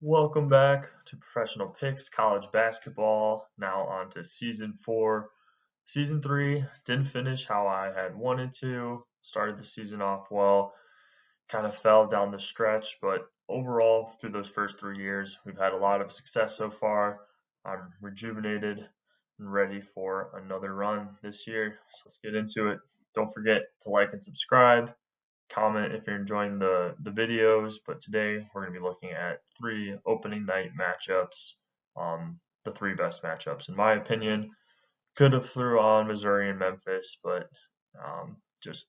Welcome back to Professional Picks College Basketball. Now on to Season 4. Season 3 didn't finish how I had wanted to. Started the season off well, kind of fell down the stretch, but overall, through those first 3 years, we've had a lot of success so far. I'm rejuvenated and ready for another run this year. So let's get into it. Don't forget to like and subscribe. Comment if you're enjoying the videos, but today we're going to be looking at three opening night matchups, the three best matchups in my opinion. Could have threw on Missouri and Memphis, but um, just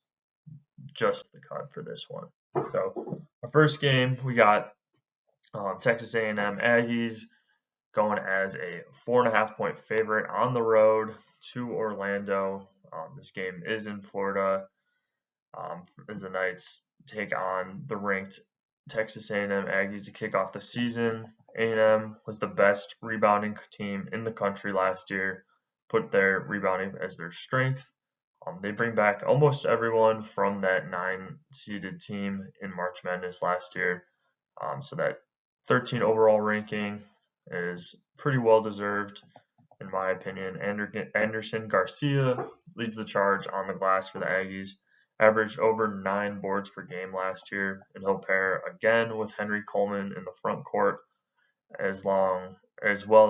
the cut for this one. So our first game we got Texas A&M Aggies going as a 4.5 point favorite on the road to Orlando. This game is in Florida. As the Knights take on the ranked Texas A&M Aggies to kick off the season. A&M was the best rebounding team in the country last year, put their rebounding as their strength. They bring back almost everyone from that 9-seeded team in March Madness last year. So that 13 overall ranking is pretty well deserved, in my opinion. Anderson Garcia leads the charge on the glass for the Aggies. Averaged over 9 boards per game last year, and he'll pair again with Henry Coleman in the front court, as well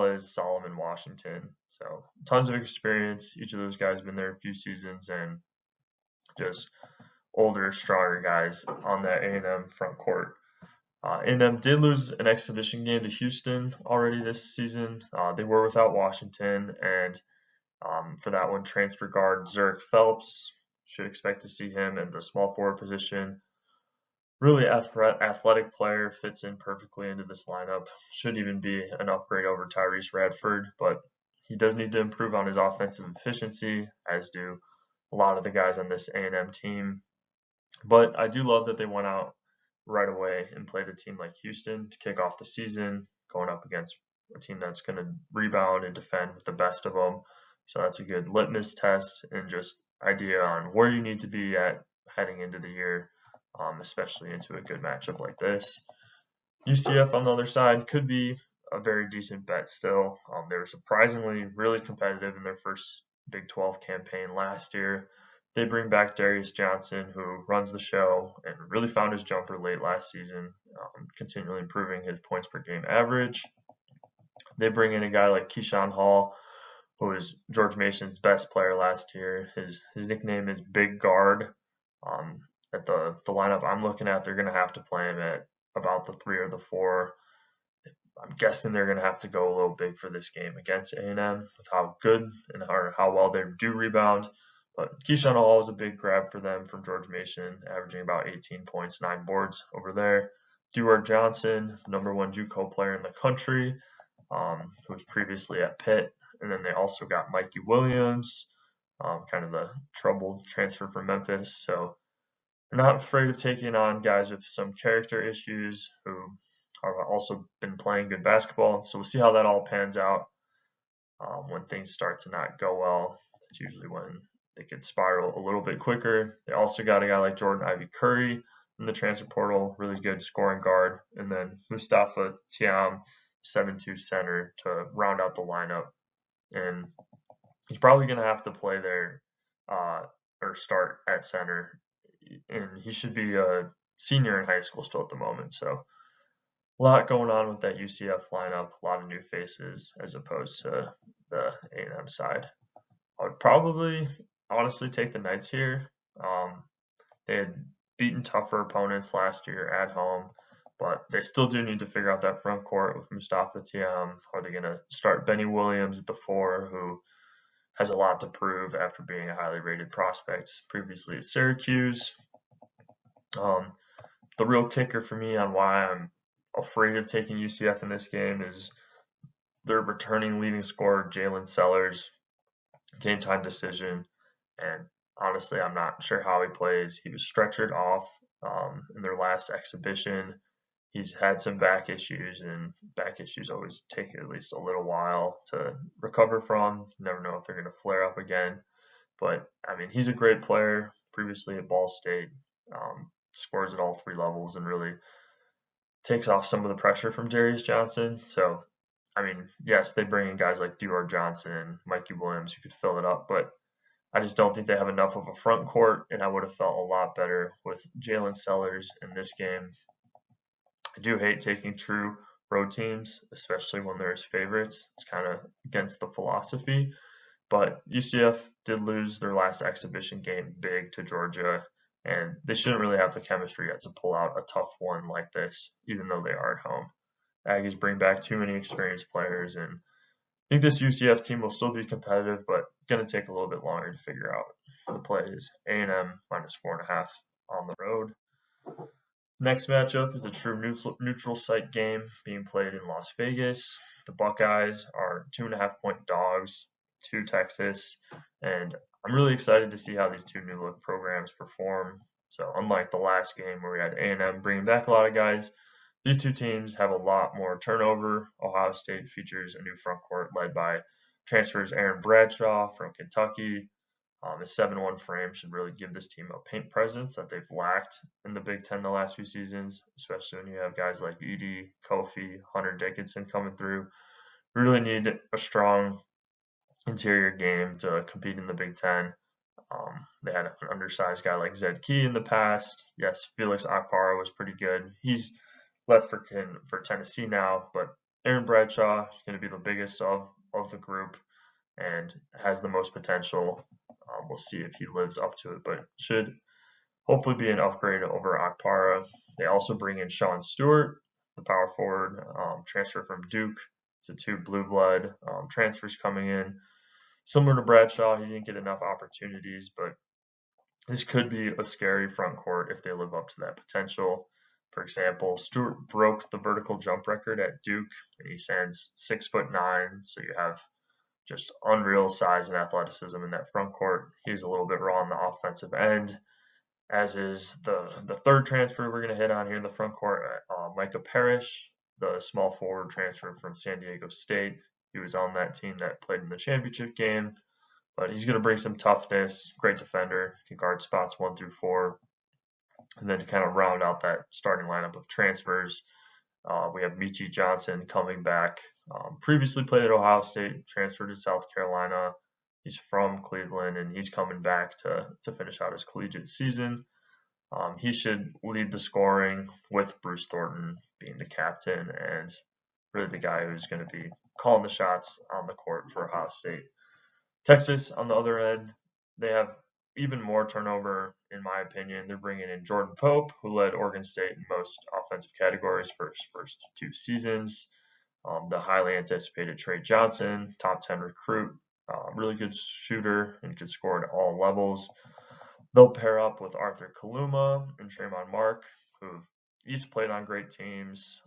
as Solomon Washington. So tons of experience. Each of those guys have been there a few seasons, and just older, stronger guys on that A&M front court. A&M did lose an exhibition game to Houston already this season. They were without Washington, and for that one, transfer guard Zurich Phelps. Should expect to see him in the small forward position. Really athletic player, fits in perfectly into this lineup. Should even be an upgrade over Tyrese Radford, but he does need to improve on his offensive efficiency, as do a lot of the guys on this A&M team. But I do love that they went out right away and played a team like Houston to kick off the season, going up against a team that's going to rebound and defend with the best of them. So that's a good litmus test and just idea on where you need to be at heading into the year, especially into a good matchup like this. UCF on the other side could be a very decent bet still. They were surprisingly really competitive in their first Big 12 campaign last year. They bring back Darius Johnson, who runs the show and really found his jumper late last season, continually improving his points per game average. They bring in a guy like Keyshawn Hall, who was George Mason's best player last year. His nickname is Big Guard. At the lineup I'm looking at, they're going to have to play him at about the 3 or the 4. I'm guessing they're going to have to go a little big for this game against A&M with how good and how well they do rebound. But Keyshawn Hall was a big grab for them from George Mason, averaging about 18 points, 9 boards over there. Dewar Johnson, the #1 JUCO player in the country, who was previously at Pitt. And then they also got Mikey Williams, kind of the troubled transfer from Memphis. So they're not afraid of taking on guys with some character issues who have also been playing good basketball. So we'll see how that all pans out. When things start to not go well, that's usually when they could spiral a little bit quicker. They also got a guy like Jordan Ivy Curry in the transfer portal, really good scoring guard, and then Mustafa Tiam, 7'2" center to round out the lineup. And he's probably going to have to play there or start at center, and he should be a senior in high school still at the moment. So a lot going on with that UCF lineup, a lot of new faces as opposed to the A&M side. I would probably honestly take the Knights here. They had beaten tougher opponents last year at home, but they still do need to figure out that front court with Mustafa Tiam. Are they going to start Benny Williams at the 4, who has a lot to prove after being a highly rated prospect previously at Syracuse? The real kicker for me on why I'm afraid of taking UCF in this game is their returning leading scorer, Jalen Sellers, game time decision. And honestly, I'm not sure how he plays. He was stretchered off in their last exhibition. He's had some back issues, and back issues always take at least a little while to recover from. You never know if they're going to flare up again. But, I mean, he's a great player, previously at Ball State, scores at all 3 levels, and really takes off some of the pressure from Darius Johnson. So, I mean, yes, they bring in guys like Dior Johnson and Mikey Williams who could fill it up, but I just don't think they have enough of a front court, and I would have felt a lot better with Jalen Sellers in this game. I do hate taking true road teams, especially when they're his favorites. It's kind of against the philosophy. But UCF did lose their last exhibition game big to Georgia, and they shouldn't really have the chemistry yet to pull out a tough one like this, even though they are at home. Aggies bring back too many experienced players, and I think this UCF team will still be competitive, but going to take a little bit longer to figure out. The play is A&M -4.5 on the road. Next matchup is a true neutral site game being played in Las Vegas. The Buckeyes are 2.5-point dogs to Texas, and I'm really excited to see how these two new look programs perform. So unlike the last game where we had A&M bringing back a lot of guys, these two teams have a lot more turnover. Ohio State features a new front court led by transfers Aaron Bradshaw from Kentucky. His 7-1 frame should really give this team a paint presence that they've lacked in the Big Ten the last few seasons, especially when you have guys like Edey, Kofi, Hunter Dickinson coming through. We really need a strong interior game to compete in the Big Ten. They had an undersized guy like Zed Key in the past. Yes, Felix Akpara was pretty good. He's left for Tennessee now, but Aaron Bradshaw is going to be the biggest of the group and has the most potential. We'll see if he lives up to it, but should hopefully be an upgrade over Akpara. They also bring in Sean Stewart, the power forward, transfer from Duke. So two blue blood transfers coming in. Similar to Bradshaw, he didn't get enough opportunities, but this could be a scary front court if they live up to that potential. For example, Stewart broke the vertical jump record at Duke, and he stands 6'9", so you have just unreal size and athleticism in that front court. He's a little bit raw on the offensive end, as is the third transfer we're going to hit on here in the front court, Micah Parrish, the small forward transfer from San Diego State. He was on that team that played in the championship game, but he's going to bring some toughness, great defender, can guard spots 1 through 4. And then to kind of round out that starting lineup of transfers, we have Michi Johnson coming back. Previously played at Ohio State, transferred to South Carolina. He's from Cleveland, and he's coming back to finish out his collegiate season. He should lead the scoring with Bruce Thornton being the captain and really the guy who's going to be calling the shots on the court for Ohio State. Texas, on the other end, they have even more turnover, in my opinion. They're bringing in Jordan Pope, who led Oregon State in most offensive categories for his first 2 seasons. The highly anticipated Trey Johnson, top 10 recruit, really good shooter and can score at all levels. They'll pair up with Arthur Kaluma and Tremont Mark, who've each played on great teams.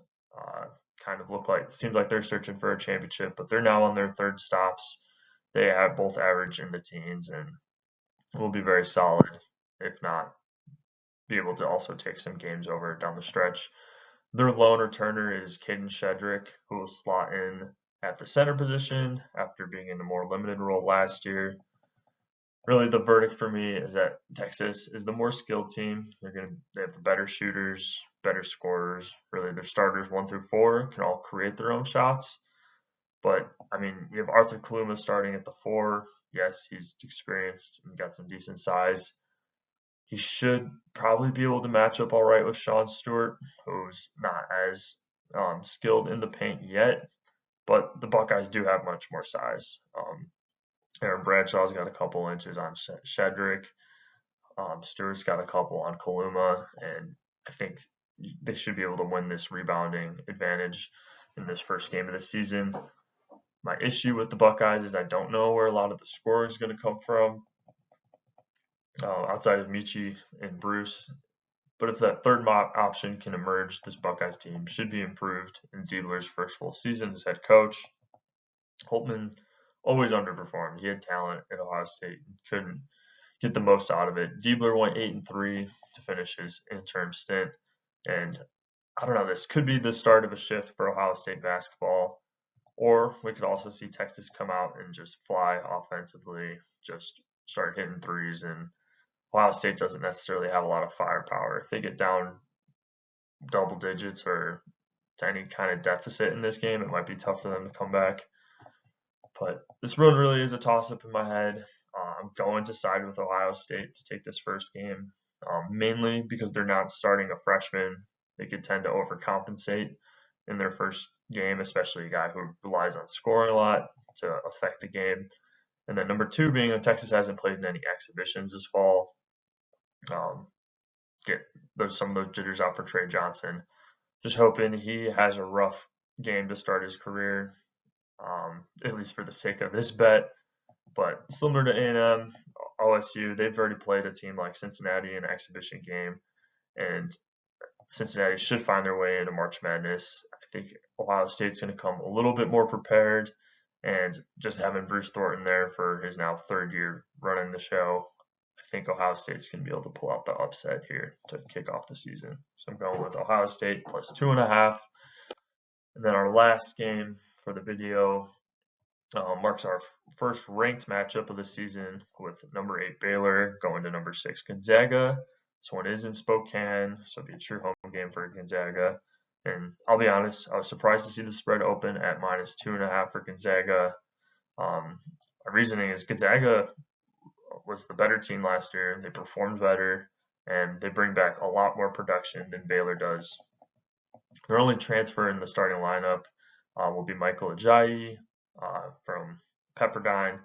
Seems like they're searching for a championship, but they're now on their 3rd stops. They have both average in the teens and will be very solid, if not be able to also take some games over down the stretch. Their lone returner is Caden Shedrick, who will slot in at the center position after being in a more limited role last year. Really, the verdict for me is that Texas is the more skilled team. They have the better shooters, better scorers. Really, their starters 1 through 4 can all create their own shots. But I mean, you have Arthur Kaluma starting at the 4. Yes, he's experienced and got some decent size. He should probably be able to match up all right with Sean Stewart, who's not as skilled in the paint yet. But the Buckeyes do have much more size. Aaron Bradshaw's got a couple inches on Shedrick. Stewart's got a couple on Kaluma, and I think they should be able to win this rebounding advantage in this first game of the season. My issue with the Buckeyes is I don't know where a lot of the scoring is going to come from outside of Michi and Bruce. But if that third option can emerge, this Buckeyes team should be improved in Diebler's first full season as head coach. Holtman always underperformed. He had talent at Ohio State and couldn't get the most out of it. Diebler went 8-3 to finish his interim stint. And I don't know, this could be the start of a shift for Ohio State basketball. Or we could also see Texas come out and just fly offensively, just start hitting threes. And Ohio State doesn't necessarily have a lot of firepower. If they get down double digits or to any kind of deficit in this game, it might be tough for them to come back. But this one really is a toss-up in my head. I'm going to side with Ohio State to take this first game, mainly because they're not starting a freshman. They could tend to overcompensate in their first game, especially a guy who relies on scoring a lot to affect the game. And then number two being that Texas hasn't played in any exhibitions this fall. Um, get some of those jitters out for Trey Johnson. Just hoping he has a rough game to start his career, at least for the sake of this bet. But similar to A&M, OSU, they've already played a team like Cincinnati in an exhibition game, and Cincinnati should find their way into March Madness. I think Ohio State's going to come a little bit more prepared, and just having Bruce Thornton there for his now third year running the show, I think Ohio State's going to be able to pull out the upset here to kick off the season. So I'm going with Ohio State plus 2.5. And then our last game for the video marks our first ranked matchup of the season with number 8 Baylor going to number 6 Gonzaga. This one is in Spokane, so it'll be a true home game for Gonzaga. And I'll be honest, I was surprised to see the spread open at minus 2.5 for Gonzaga. My reasoning is Gonzaga was the better team last year. They performed better, and they bring back a lot more production than Baylor does. Their only transfer in the starting lineup will be Michael Ajayi from Pepperdine,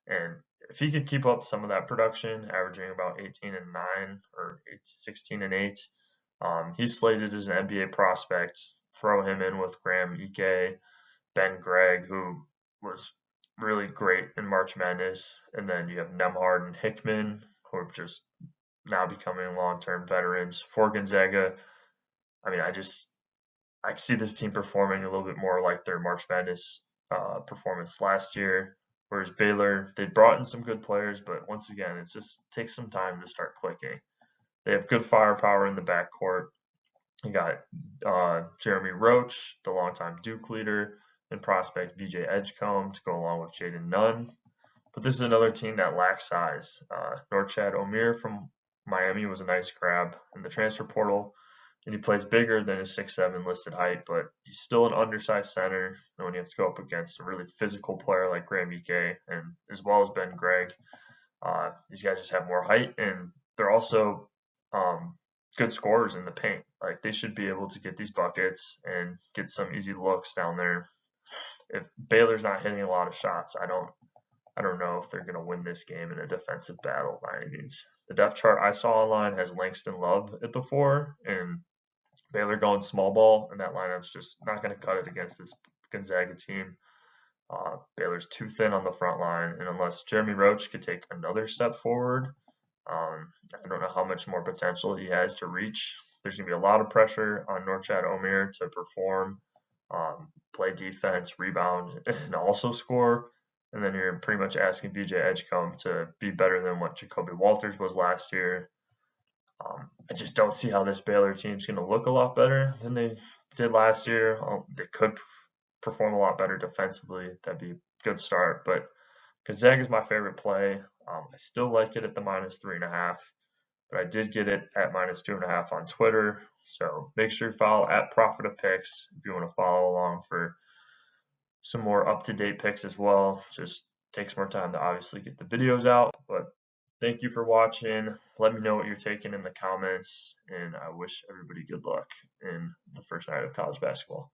and if he could keep up some of that production, averaging about 18 and 9 or 16 and 8, he's slated as an NBA prospect. Throw him in with Graham Ike, Ben Gregg, who was really great in March Madness, and then you have Nemhard and Hickman, who are just now becoming long-term veterans for Gonzaga. I mean, I see this team performing a little bit more like their March Madness performance last year, whereas Baylor, they brought in some good players, but once again, it just takes some time to start clicking. They have good firepower in the backcourt. You got Jeremy Roach, the longtime Duke leader, and prospect VJ Edgecombe to go along with Jaden Nunn. But this is another team that lacks size. Norchad Omier from Miami was a nice grab in the transfer portal, and he plays bigger than his 6'7" listed height, but he's still an undersized center. And when you have to go up against a really physical player like Graham Ike and as well as Ben Gregg, these guys just have more height, and they're also good scorers in the paint. Like, they should be able to get these buckets and get some easy looks down there. If Baylor's not hitting a lot of shots, I don't know if they're going to win this game in a defensive battle by any means. The depth chart I saw online has Langston Love at the 4, and Baylor going small ball, and that lineup's just not going to cut it against this Gonzaga team. Baylor's too thin on the front line, and unless Jeremy Roach could take another step forward, I don't know how much more potential he has to reach. There's going to be a lot of pressure on Norchad Omier to perform, play defense, rebound, and also score. And then you're pretty much asking VJ Edgecombe to be better than what Jacoby Walters was last year. I just don't see how this Baylor team's going to look a lot better than they did last year. They could perform a lot better defensively. That'd be a good start. But Gonzaga is my favorite play. I still like it at the minus 3.5, but I did get it at minus 2.5 on Twitter. So make sure you follow at Profit of Picks if you want to follow along for some more up-to-date picks as well. Just takes more time to obviously get the videos out, but thank you for watching. Let me know what you're taking in the comments, and I wish everybody good luck in the first night of college basketball.